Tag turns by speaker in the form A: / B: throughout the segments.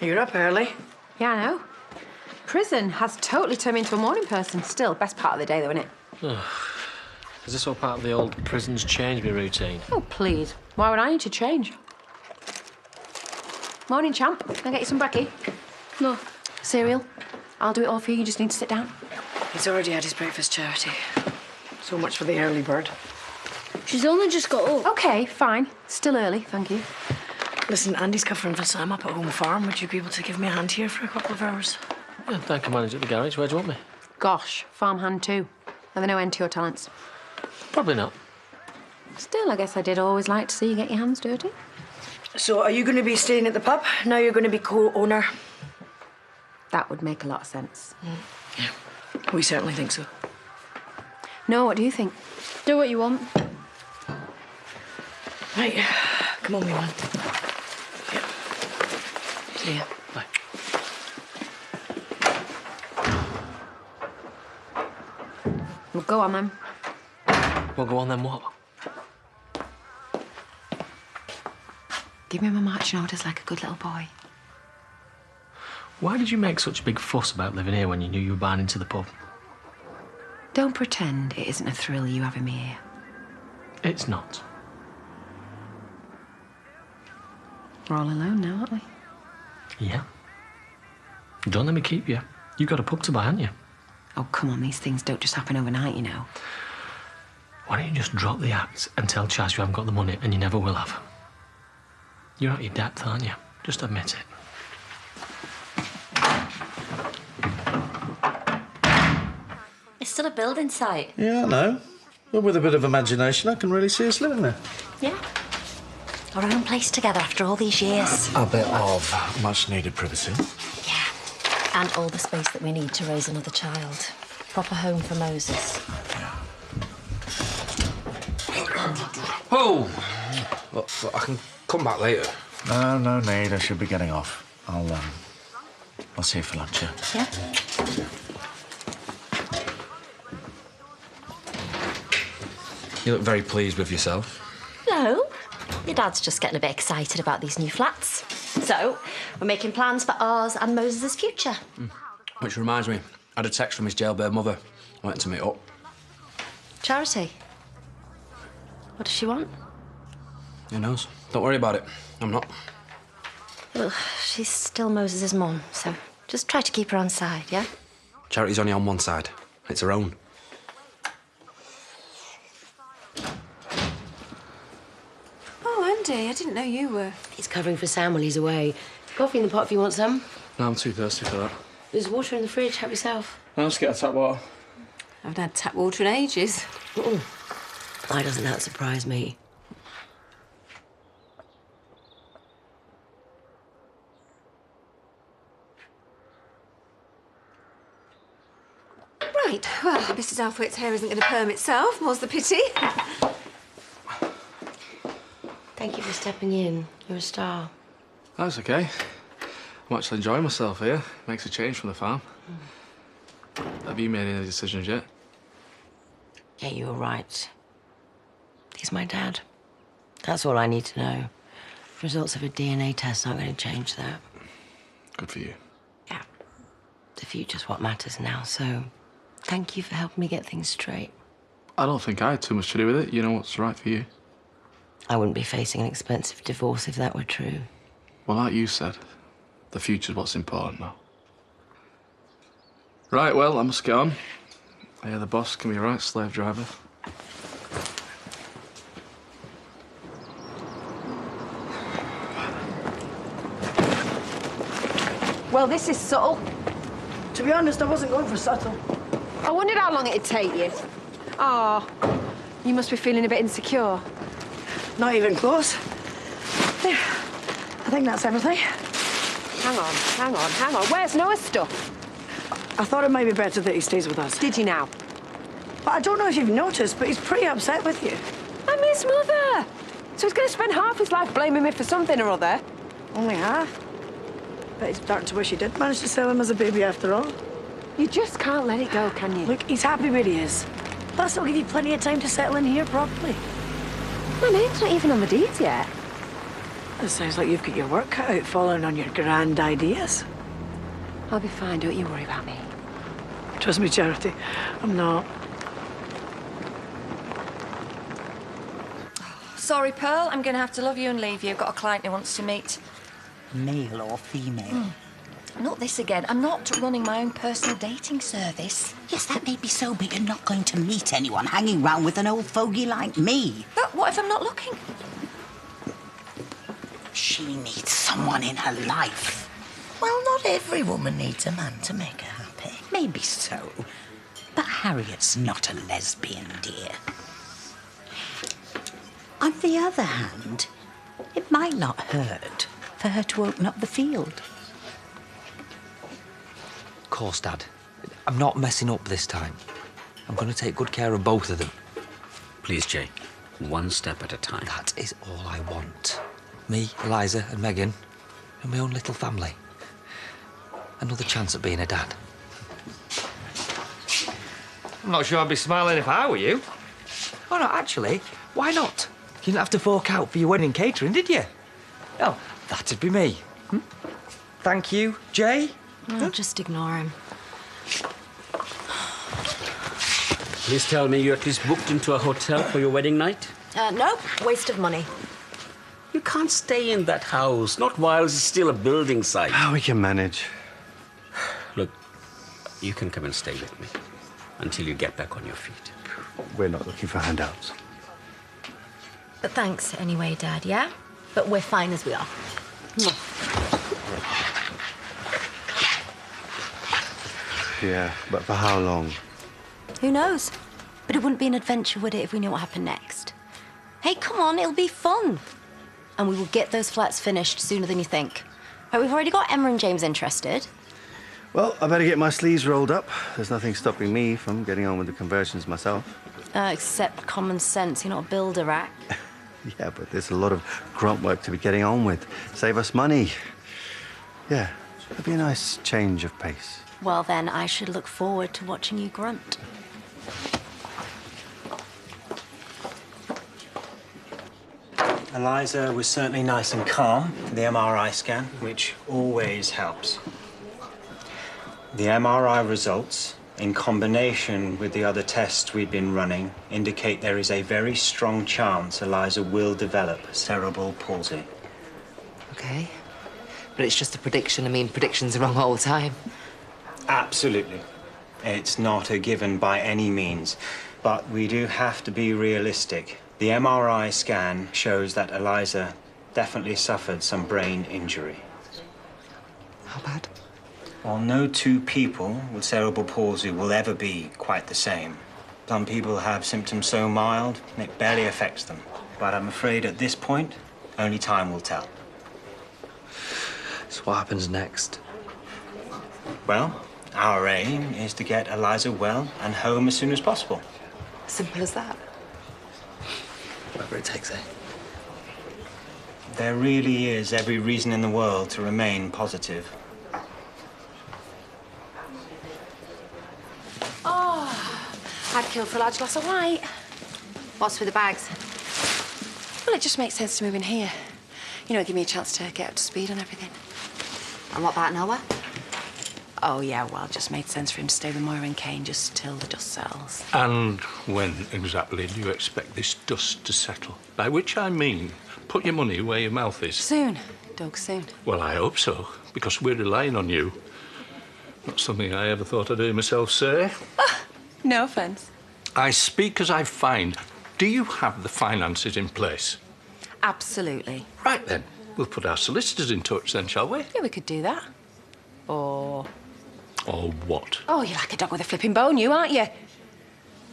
A: You're up early.
B: Yeah, I know. Prison has totally turned me into a morning person. Still, best part of the day, though, isn't it?
C: Is this all part of the old prison's change me routine?
B: Oh, please. Why would I need to change? Morning, champ. Can I get you some brekkie?
D: No.
B: Cereal? I'll do it all for you. You just need to sit down.
A: He's already had his breakfast, Charity. So much for the early bird.
D: She's only just got up.
B: OK, fine. Still early, thank you.
A: Listen, Andy's covering for Sam up at Home Farm. Would you be able to give me a hand here for a couple of hours?
C: Yeah, I can manage at the garage. Where do you want me?
B: Gosh, farmhand too. Are there no end to your talents?
C: Probably not.
B: Still, I guess I did always like to see you get your hands dirty.
A: So are you going to be staying at the pub? Now you're going to be co-owner?
B: That would make a lot of sense.
A: Yeah, we certainly think so.
B: No, what do you think?
D: Do what you want.
A: Right, come on, wee man. Yeah. See ya.
C: Bye.
B: Well, go on, then.
C: Well, go on then, what?
B: Give me my marching orders like a good little boy.
C: Why did you make such a big fuss about living here when you knew you were bound into the pub?
B: Don't pretend it isn't a thrill you having me here.
C: It's not.
B: We're all alone now, aren't we?
C: Yeah. Don't let me keep you. You've got a pub to buy, haven't you?
B: Oh, come on, these things don't just happen overnight, you know.
C: Why don't you just drop the act and tell Chaz you haven't got the money and you never will have? You're out your depth, aren't you? Just admit it.
E: It's still a building site.
F: Yeah, I know. But with a bit of imagination, I can really see us living there.
E: Yeah. Our own place together after all these years.
F: A bit of much-needed privacy.
E: Yeah. And all the space that we need to raise another child. Proper home for Moses.
F: Yeah.
G: Oh! Look, I can come back later.
F: No need. I should be getting off. I'll see you for lunch, yeah?
E: Yeah?
G: You look very pleased with yourself.
E: No. Your dad's just getting a bit excited about these new flats. So, we're making plans for ours and Moses' future.
G: Which reminds me, I had a text from his jailbird mother. I went to meet up.
E: Charity. What does she want?
G: Who knows? Don't worry about it. I'm not.
E: Well, she's still Moses' mum, so just try to keep her on side, yeah?
G: Charity's only on one side. It's her own.
B: Oh, Andy, I didn't know you were...
H: He's covering for Sam while he's away. Coffee in the pot if you want some.
G: No, I'm too thirsty for that.
H: There's water in the fridge. Help yourself.
G: I'll just get a tap water.
B: I haven't had tap water in ages.
H: Why doesn't that surprise me?
B: Right, well, Mrs. Althwaite's hair isn't going to perm itself, more's the pity.
H: Thank you for stepping in. You're a star.
G: That's okay. I'm actually enjoying myself here. Makes a change from the farm. Have you made any decisions yet?
H: Yeah, you were right. He's my dad. That's all I need to know. Results of a DNA test aren't going to change that.
G: Good for you.
H: Yeah. The future's what matters now, so thank you for helping me get things straight.
G: I don't think I had too much to do with it. You know what's right for you.
H: I wouldn't be facing an expensive divorce if that were true.
G: Well, like you said, the future's what's important now. Right, well, I must get on. Yeah, the boss can be a right slave driver.
B: Well, this is subtle.
A: To be honest, I wasn't going for subtle.
B: I wondered how long it'd take you. Ah, you must be feeling a bit insecure.
A: Not even close. There. I think that's everything.
B: Hang on. Where's Noah's stuff?
A: I thought it might be better that he stays with us.
B: Did you now?
A: But I don't know if you've noticed, but he's pretty upset with you.
B: I'm his mother. So he's going to spend half his life blaming me for something or other.
A: Only half. But he's starting to wish he did manage to sell him as a baby after all.
B: You just can't let it go, can you?
A: Look, he's happy where he is. Plus, it'll give you plenty of time to settle in here properly.
B: My name's not even on the deeds yet.
A: It sounds like you've got your work cut out following on your grand ideas.
B: I'll be fine, don't you worry about me.
A: Trust me, Charity, I'm not.
I: Sorry, Pearl, I'm going to have to love you and leave you. I've got a client who wants to meet.
J: Male or female?
I: Not this again. I'm not running my own personal dating service.
J: Yes, that may be so, but you're not going to meet anyone hanging round with an old fogey like me.
I: But what if I'm not looking?
J: She needs someone in her life. Well, not every woman needs a man to make her happy. Maybe so. But Harriet's not a lesbian, dear. On the other hand, it might not hurt for her to open up the field.
K: Of course, Dad. I'm not messing up this time. I'm going to take good care of both of them.
L: Please, Jay. One step at a time.
K: That is all I want. Me, Eliza and Megan, and my own little family. Another chance at being a dad. I'm not sure I'd be smiling if I were you. Oh, no, actually, why not? You didn't have to fork out for your wedding catering, did you? No, that'd be me. Thank you, Jay.
E: No, just ignore him.
L: Please tell me you at least booked into a hotel for your wedding night?
E: Nope, waste of money.
L: You can't stay in that house, not while it's still a building site.
F: We can manage.
L: Look, you can come and stay with me until you get back on your feet.
F: We're not looking for handouts.
E: But thanks anyway, Dad, yeah? But we're fine as we are.
F: Yeah, but for how long?
E: Who knows? But it wouldn't be an adventure, would it, if we knew what happened next? Hey, come on, it'll be fun. And we will get those flats finished sooner than you think. Right, we've already got Emma and James interested.
F: Well, I better get my sleeves rolled up. There's nothing stopping me from getting on with the conversions myself.
E: Except common sense. You're not a builder, Rack.
F: Yeah, but there's a lot of grunt work to be getting on with. Save us money. Yeah, it'd be a nice change of pace.
E: Well, then, I should look forward to watching you grunt.
M: Eliza was certainly nice and calm for the MRI scan, which always helps. The MRI results, in combination with the other tests we've been running, indicate there is a very strong chance Eliza will develop cerebral palsy.
N: Okay. But it's just a prediction. I mean, predictions are wrong all the time.
M: Absolutely. It's not a given by any means, but we do have to be realistic. The MRI scan shows that Eliza definitely suffered some brain injury.
N: How bad?
M: While no two people with cerebral palsy will ever be quite the same. Some people have symptoms so mild, it barely affects them. But I'm afraid at this point, only time will tell.
K: So what happens next?
M: Well, our aim is to get Eliza well and home as soon as possible.
N: Simple as that.
K: Whatever it takes, eh?
M: There really is every reason in the world to remain positive.
B: Oh, I'd kill for a large glass of white. What's with the bags? Well, it just makes sense to move in here. You know, give me a chance to get up to speed on everything.
E: And what about Noah?
B: Oh, yeah, well, it just made sense for him to stay with Moira and Kane just till the dust settles.
O: And when exactly do you expect this dust to settle? By which I mean, put your money where your mouth is.
B: Soon, Doug, soon.
O: Well, I hope so, because we're relying on you. Not something I ever thought I'd hear myself say.
B: No offence.
O: I speak as I find. Do you have the finances in place?
B: Absolutely.
O: Right then, we'll put our solicitors in touch then, shall we?
B: Yeah, we could do that. Or...
O: Or what?
B: Oh, you're like a dog with a flipping bone, you, aren't you?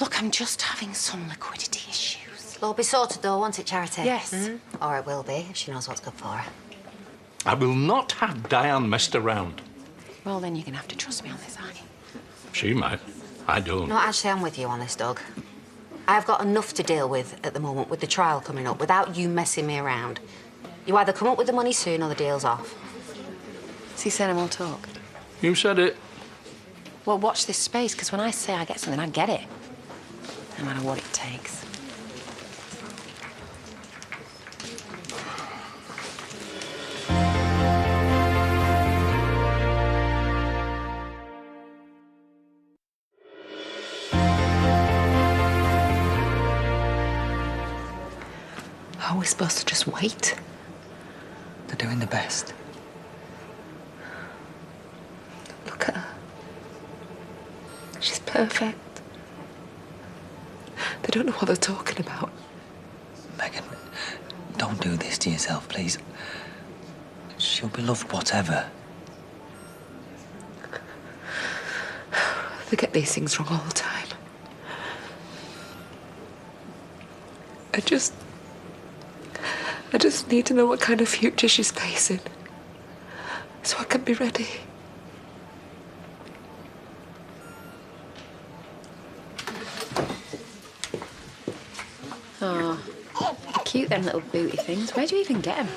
B: Look, I'm just having some liquidity issues.
E: It'll be sorted, though, won't it, Charity?
B: Yes.
E: Or it will be, if she knows what's good for her.
O: I will not have Diane messed around.
B: Well, then you're going to have to trust me on this, aren't you?
O: She might. I don't.
E: No, actually, I'm with you on this, Doug. I've got enough to deal with at the moment with the trial coming up without you messing me around. You either come up with the money soon or the deal's off.
B: See, Senna won't talk.
O: You said it.
B: Well, watch this space, because when I say I get something, I get it. No matter what it takes.
N: Are we supposed to just wait?
K: They're doing the best.
N: Look at her. She's perfect. They don't know what they're talking about.
K: Megan, don't do this to yourself, please. She'll be loved whatever.
N: They get these things wrong all the time. I just need to know what kind of future she's facing, so I can be ready.
B: Oh, cute them little booty things. Where'd you even get them?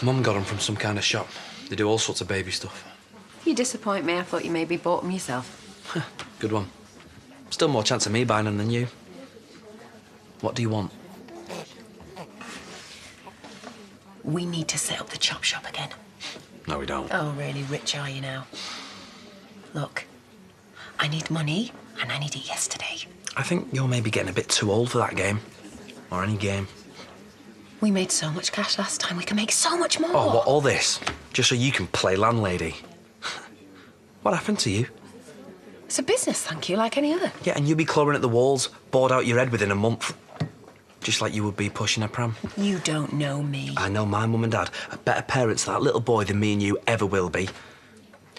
G: Mum got them from some kind of shop. They do all sorts of baby stuff.
B: You disappoint me. I thought you maybe bought them yourself.
G: Good one. Still more chance of me buying them than you. What do you want?
J: We need to set up the chop shop again.
G: No, we don't.
J: Oh, really rich are you now? Look, I need money, and I need it yesterday.
G: I think you're maybe getting a bit too old for that game. Or any game.
J: We made so much cash last time, we can make so much more.
G: Oh, what, all this? Just so you can play landlady? What happened to you?
B: It's a business, thank you, like any other.
G: Yeah, and you'll be clawing at the walls, bored out your head within a month. Just like you would be pushing a pram.
J: You don't know me.
G: I know my mum and dad are better parents to that little boy than me and you ever will be.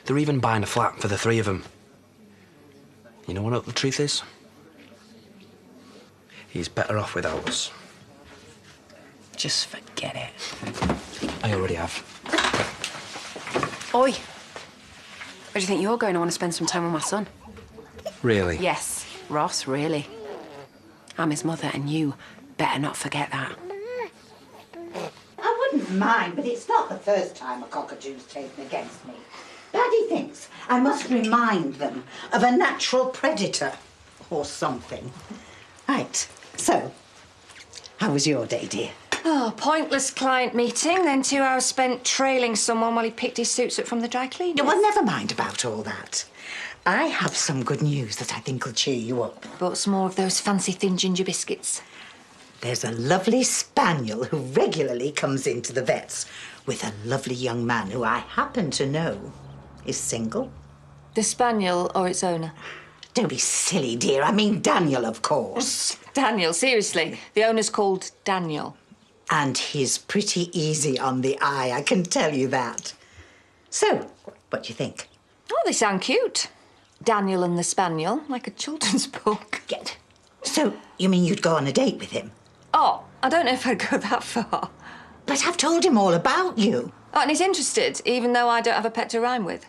G: They're even buying a flat for the three of them. You know what the truth is? He's better off without us.
J: Just forget it.
G: I already have.
B: Oi! Where do you think you're going? I want to spend some time with my son.
G: Really?
B: Yes, Ross, really. I'm his mother, and you better not forget that.
P: I wouldn't mind, but it's not the first time a cockatoo's taken against me. Daddy thinks I must remind them of a natural predator or something. Right, so, how was your day, dear?
I: Oh, pointless client meeting, then 2 hours spent trailing someone while he picked his suits up from the dry cleaners.
P: Well, never mind about all that. I have some good news that I think will cheer you up.
I: Bought some more of those fancy thin ginger biscuits.
P: There's a lovely spaniel who regularly comes into the vet's with a lovely young man who I happen to know is single.
I: The spaniel or its owner?
P: Don't be silly, dear. I mean Daniel, of course.
I: Daniel, seriously. The owner's called Daniel.
P: And he's pretty easy on the eye, I can tell you that. So, what do you think?
I: Oh, they sound cute. Daniel and the Spaniel, like a children's book.
P: Good. So, you mean you'd go on a date with him?
I: Oh, I don't know if I'd go that far.
P: But I've told him all about you.
I: Oh, and he's interested, even though I don't have a pet to rhyme with.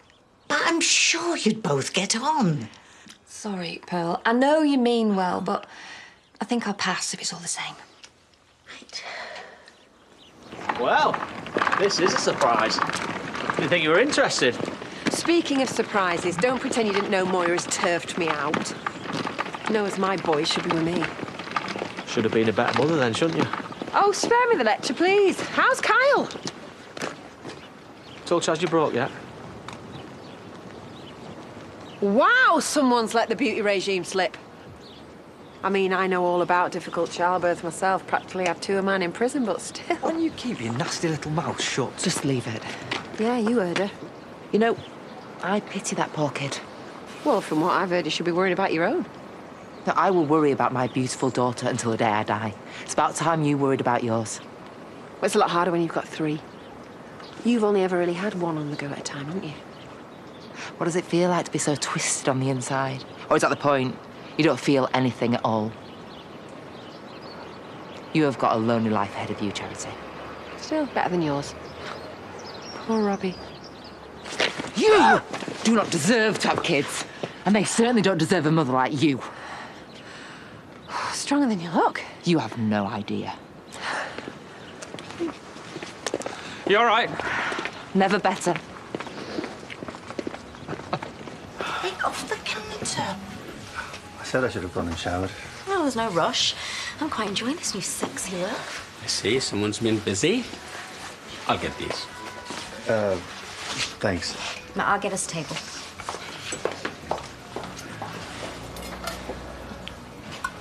P: But I'm sure you'd both get on.
I: Sorry, Pearl. I know you mean well, but I think I'll pass if it's all the same.
P: Right.
C: Well, this is a surprise. Didn't think you were interested.
B: Speaking of surprises, don't pretend you didn't know Moira's turfed me out. Knows my boy should be with me.
C: Should have been a better mother then, shouldn't you?
B: Oh, spare me the lecture, please. How's Kyle?
C: Told Chaz you broke yet?
B: Wow, someone's let the beauty regime slip. I mean, I know all about difficult childbirth myself. Practically had 2 of mine in prison, but still.
K: Why don't you keep your nasty little mouth shut?
N: Just leave it.
B: Yeah, you heard her.
N: You know, I pity that poor kid.
B: Well, from what I've heard, you should be worried about your own.
N: Now, I will worry about my beautiful daughter until the day I die. It's about time you worried about yours.
B: Well, it's a lot harder when you've got 3. You've only ever really had 1 on the go at a time, haven't you?
N: What does it feel like to be so twisted on the inside? Or is that the point? You don't feel anything at all? You have got a lonely life ahead of you, Charity.
B: Still better than yours. Poor Robbie.
N: You do not deserve to have kids. And they certainly don't deserve a mother like you.
B: Stronger than you look.
N: You have no idea.
C: You all right?
N: Never better.
J: Get off the counter.
F: I said I should have gone and showered.
E: Well, there's no rush. I'm quite enjoying this new sexy look.
L: I see, someone's been busy. I'll get these.
F: Thanks.
E: Now, I'll get us a table.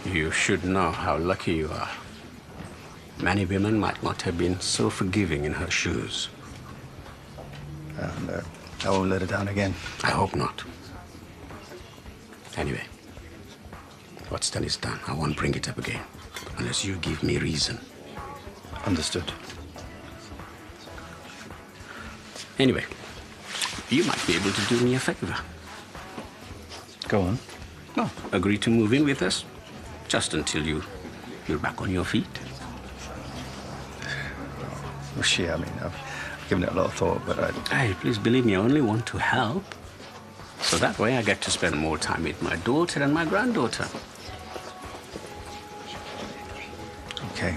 L: You should know how lucky you are. Many women might not have been so forgiving in her shoes.
F: And I won't let her down again.
L: I hope not. Anyway, what's done is done. I won't bring it up again, unless you give me reason.
F: Understood.
L: Anyway, you might be able to do me a favor.
F: Go on.
L: Oh, agree to move in with us, just until you're back on your feet.
F: Well, shit, I mean, I've given it a lot of thought, but
L: Hey, please believe me, I only want to help. So that way I get to spend more time with my daughter and my granddaughter.
F: Okay,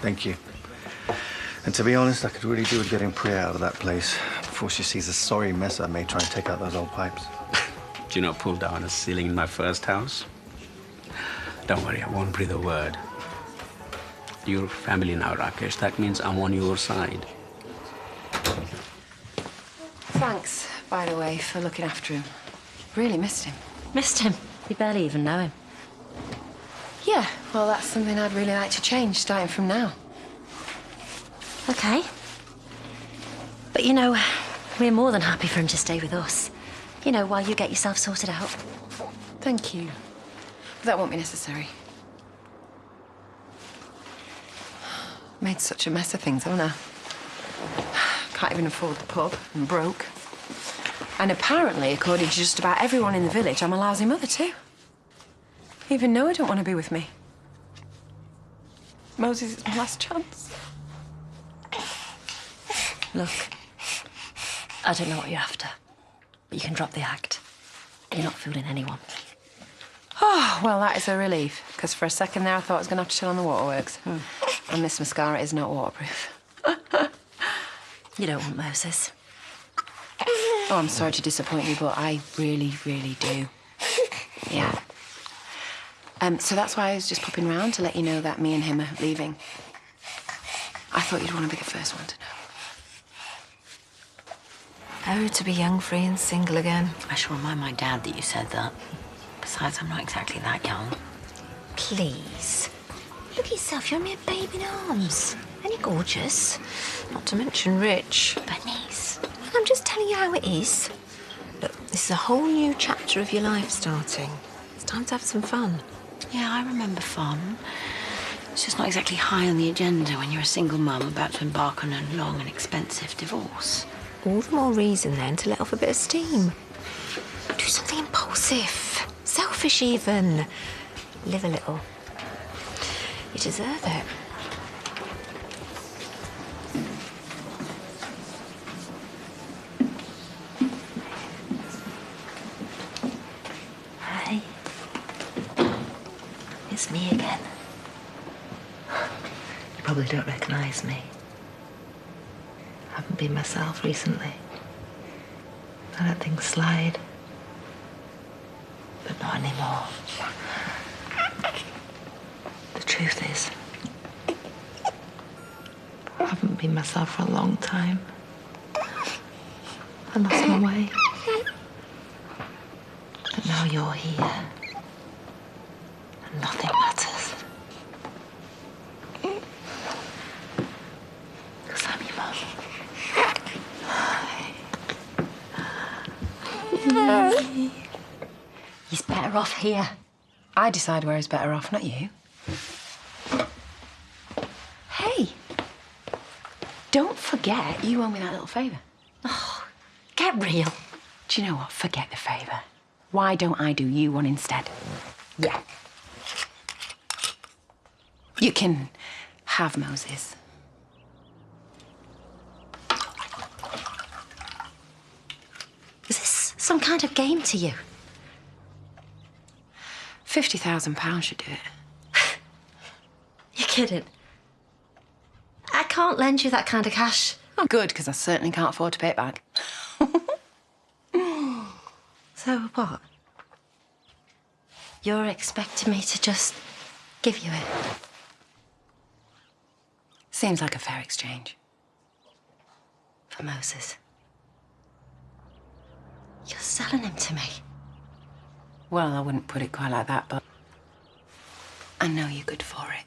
F: thank you. And to be honest, I could really do with getting Priya out of that place before she sees the sorry mess I made trying to take out those old pipes.
L: Do you know, pull down a ceiling in my first house? Don't worry, I won't breathe a word. You're family now, Rakesh. That means I'm on your side.
B: Thanks, by the way, for looking after him. Really missed him.
E: Missed him? You barely even know him.
B: Yeah, well, that's something I'd really like to change, starting from now.
E: Okay. But you know, we're more than happy for him to stay with us. You know, while you get yourself sorted out.
B: Thank you. But that won't be necessary. Made such a mess of things, haven't I? Can't even afford the pub. I'm broke. And apparently, according to just about everyone in the village, I'm a lousy mother too. Even Noah don't want to be with me. Moses is my last chance.
E: Look, I don't know what you're after, but you can drop the act. You're not fooling anyone.
B: Oh, well, that is a relief, because for a second there I thought I was going to have to chill on the waterworks. And this mascara is not waterproof.
E: You don't want Moses.
B: Oh, I'm sorry to disappoint you, but I really, really do. Yeah. So that's why I was just popping round to let you know that me and him are leaving. I thought you'd want to be the first one to know.
H: Oh, to be young, free and single again. I should remind my dad that you said that. Besides, I'm not exactly that young.
E: Please. Look at yourself, you're a mere babe in arms. And you're gorgeous.
H: Not to mention rich.
E: Bernice, I'm just telling you how it is.
H: Look, this is a whole new chapter of your life starting. It's time to have some fun.
E: Yeah, I remember fun. It's just not exactly high on the agenda when you're a single mum about to embark on a long and expensive divorce.
H: All the more reason, then, to let off a bit of steam.
E: Do something impulsive. Selfish, even. Live a little.
H: You deserve it.
E: Hey. It's me again. You probably don't recognise me. I haven't been myself recently. I let things slide. But not anymore. The truth is, I haven't been myself for a long time. I lost my way. But now you're here. And nothing matters. Because I'm your mum. He's better off here.
B: I decide where he's better off, not you. Hey, don't forget you owe me that little favour.
E: Oh, get real.
B: Do you know what? Forget the favour. Why don't I do you one instead?
E: Yeah.
B: You can have Moses.
E: Is this some kind of game to you?
B: £50,000 should do it.
E: You're kidding. I can't lend you that kind of cash.
B: Oh, good, because I certainly can't afford to pay it back.
E: So what? You're expecting me to just give you it?
B: Seems like a fair exchange.
E: For Moses. You're selling him to me.
B: Well, I wouldn't put it quite like that, but I know you're good for it.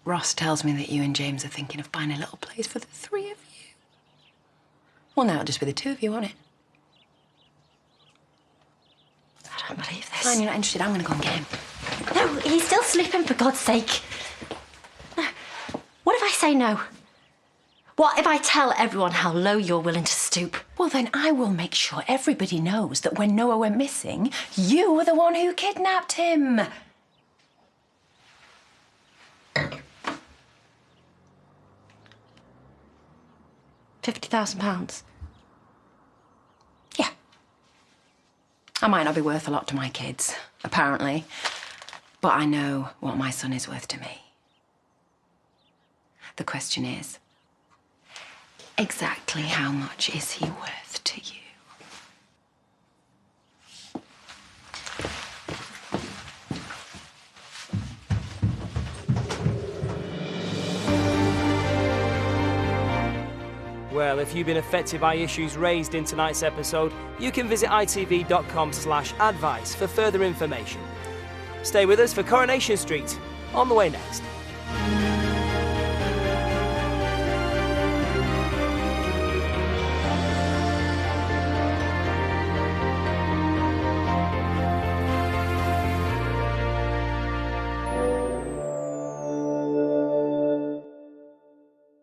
B: Ross tells me that you and James are thinking of buying a little place for the three of you. Well, now it'll just be the two of you, won't it?
E: I don't believe this.
B: Fine, you're not interested. I'm going to go and get him.
E: No, he's still sleeping, for God's sake. No. What if I say no? What if I tell everyone how low you're willing to stoop?
B: Well, then I will make sure everybody knows that when Noah went missing, you were the one who kidnapped him.
E: £50,000.
B: Yeah. I might not be worth a lot to my kids, apparently, but I know what my son is worth to me. The question is, exactly how much is he worth to you?
Q: Well, if you've been affected by issues raised in tonight's episode, you can visit itv.com/advice for further information. Stay with us for Coronation Street, on the way next.